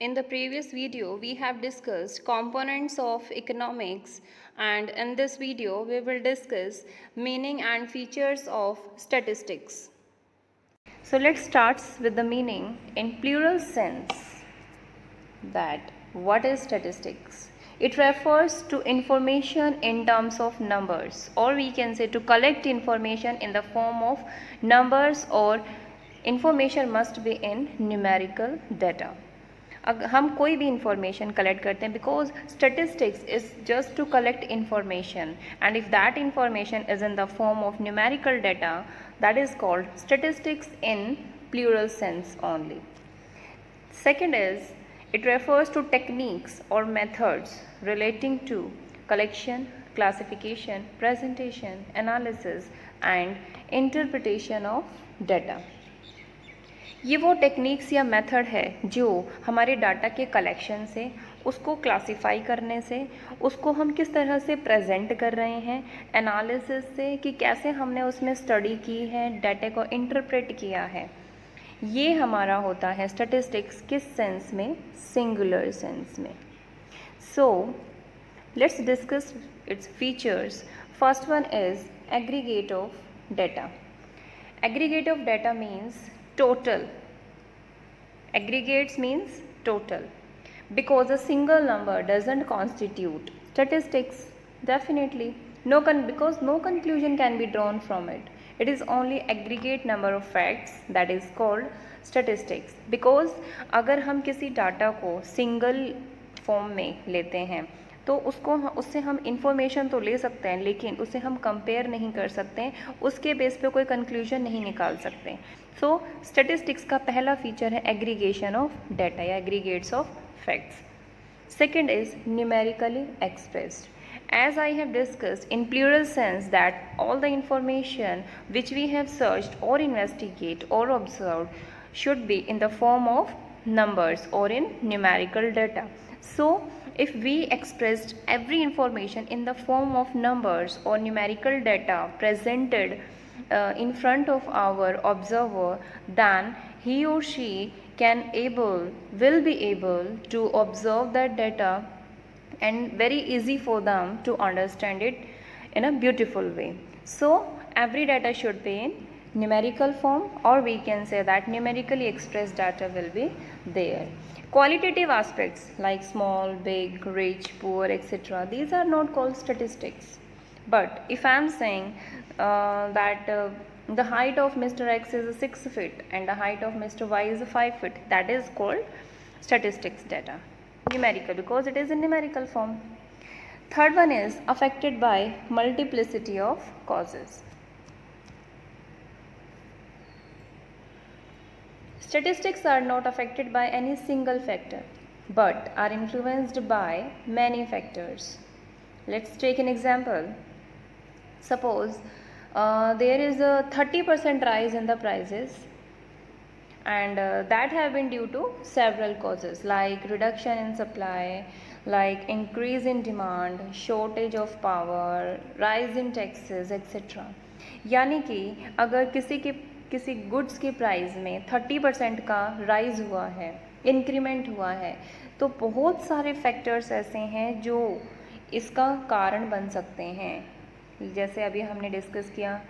In the previous video, we have discussed components of economics, and in this video, we will discuss meaning and features of statistics. So let's start with the meaning in plural sense. That what is statistics? It refers to information in terms of numbers, or we can say to collect information in the form of numbers, or information must be in numerical data. अगर हम कोई भी information collect करते हैं, because statistics is just to collect information, and if that information is in the form of numerical data, that is called statistics in plural sense only. Second is, it refers to techniques or methods relating to collection, classification, presentation, analysis and interpretation of data. ये वो techniques या method है जो हमारे data के collection से, उसको classify करने से, उसको हम किस तरह से प्रेजेंट कर रहे हैं, एनालिसिस से कि कैसे हमने उसमें स्टडी की है, डाटा को इंटरप्रेट किया है, ये हमारा होता है स्टैटिस्टिक्स. किस सेंस में? सिंगुलर सेंस में. So let's discuss its features. First one is aggregate of data. Aggregate of data means total. Aggregates means total, because a single number doesn't constitute statistics. Definitely because no conclusion can be drawn from it. It is only aggregate number of facts that is called statistics. Because अगर हम किसी data को single form में लेते हैं तो उससे हम इंफॉर्मेशन तो ले सकते हैं, लेकिन उसे हम कंपेयर नहीं कर सकते, उसके बेस पे कोई कंक्लूजन नहीं निकाल सकते. सो स्टैटिस्टिक्स का पहला फीचर है एग्रीगेशन ऑफ डाटा या aggregates of facts. Second is numerically expressed. As I have discussed in plural sense that all the information which we have searched or investigate or observed should be in the form of numbers or in numerical data. So if we expressed every information in the form of numbers or numerical data presented in front of our observer, then he or she will be able to observe that data and very easy for them to understand it in a beautiful way. So every data should be in numerical form, or we can say that numerically expressed data will be there. Qualitative aspects like small, big, rich, poor, etc., these are not called statistics. But if I am saying that the height of Mr. X is 6 feet and the height of Mr. Y is 5 feet, that is called statistics data. Numerical, because it is in numerical form. Third one is affected by multiplicity of causes. Statistics are not affected by any single factor, but are influenced by many factors. Let's take an example. Suppose there is a 30% rise in the prices, and that have been due to several causes like reduction in supply, like increase in demand, shortage of power, rise in taxes, etc. यानी कि अगर किसी goods की price में 30% का rise हुआ है, increment हुआ है, तो बहुत सारे फैक्टर्स ऐसे हैं जो इसका कारण बन सकते हैं. जैसे अभी हमने डिस्कस किया,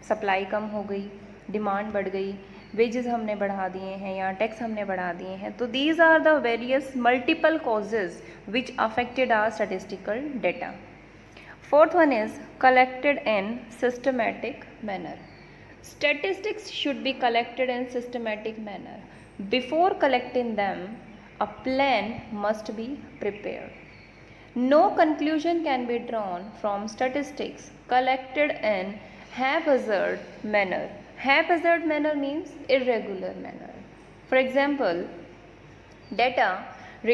सप्लाई कम हो गई, डिमांड बढ़ गई, वेजेस हमने बढ़ा दिए हैं या टैक्स हमने बढ़ा दिए हैं. तो these are the various multiple causes which affected our statistical data. Fourth one is collected in systematic manner. Statistics should be collected in systematic manner. Before collecting them, a plan must be prepared. No conclusion can be drawn from statistics collected in haphazard manner. Haphazard manner means irregular manner. For example, data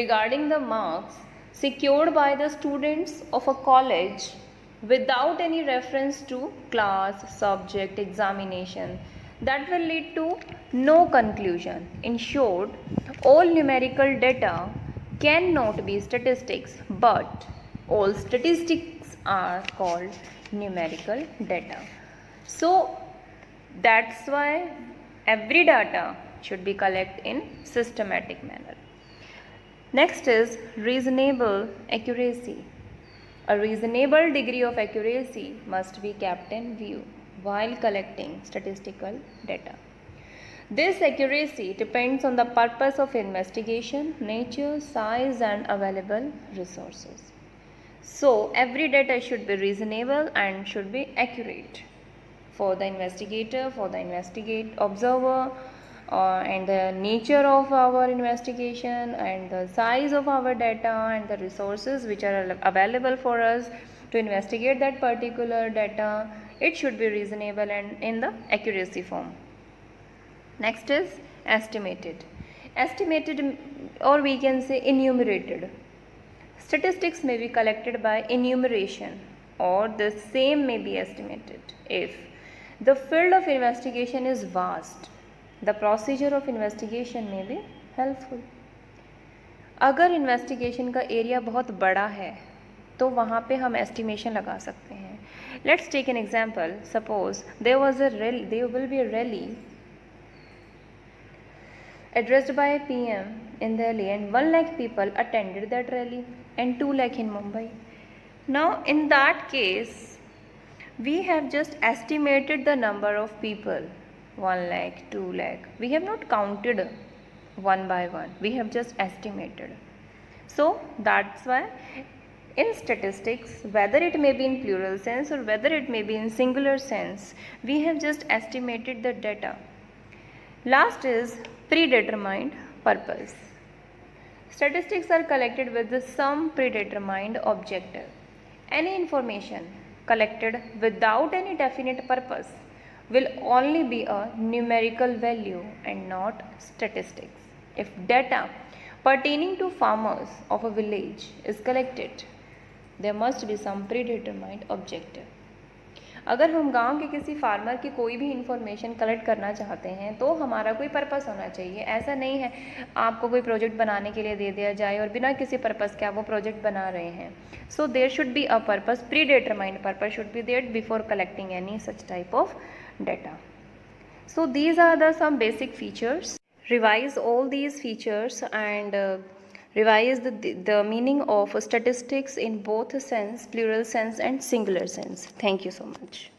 regarding the marks secured by the students of a college without any reference to class, subject, examination, that will lead to no conclusion. In short, all numerical data cannot be statistics, but all statistics are called numerical data. So that's why every data should be collected in systematic manner. Next is reasonable accuracy. A reasonable degree of accuracy must be kept in view while collecting statistical data. This accuracy depends on the purpose of investigation, nature, size, and available resources. So, every data should be reasonable and should be accurate for the investigator, for the observer, and the nature of our investigation and the size of our data and the resources which are available for us to investigate that particular data. It should be reasonable and in the accuracy form. Next is estimated. Estimated, or we can say enumerated. Statistics may be collected by enumeration or the same may be estimated if the field of investigation is vast. The procedure of investigation may be helpful. अगर investigation का area बहुत बड़ा है तो वहाँ पे हम estimation लगा सकते हैं. Let's take an example. Suppose there will be a rally addressed by PM in Delhi and 1 lakh people attended that rally and 2 lakh in Mumbai. Now in that case we have just estimated the number of people, 1 lakh, 2 lakh. We have not counted one by one, we have just estimated. So that's why in statistics, whether it may be in plural sense or whether it may be in singular sense, we have just estimated the data. Last is predetermined purpose. Statistics are collected with some predetermined objective. Any information collected without any definite purpose will only be a numerical value and not statistics. If data pertaining to farmers of a village is collected, there must be some predetermined objective. अगर हम गांव के किसी farmer की कोई भी information collect करना चाहते हैं तो हमारा कोई पर्पस होना चाहिए. ऐसा नहीं है आपको कोई प्रोजेक्ट बनाने के लिए दे दिया जाए और बिना किसी पर्पस के आप वो प्रोजेक्ट बना रहे हैं. So there should be a purpose, predetermined purpose should be there before collecting any such type of data. So these are the some basic features. Revise all these features and revise the meaning of statistics in both sense, plural sense and singular sense. Thank you so much.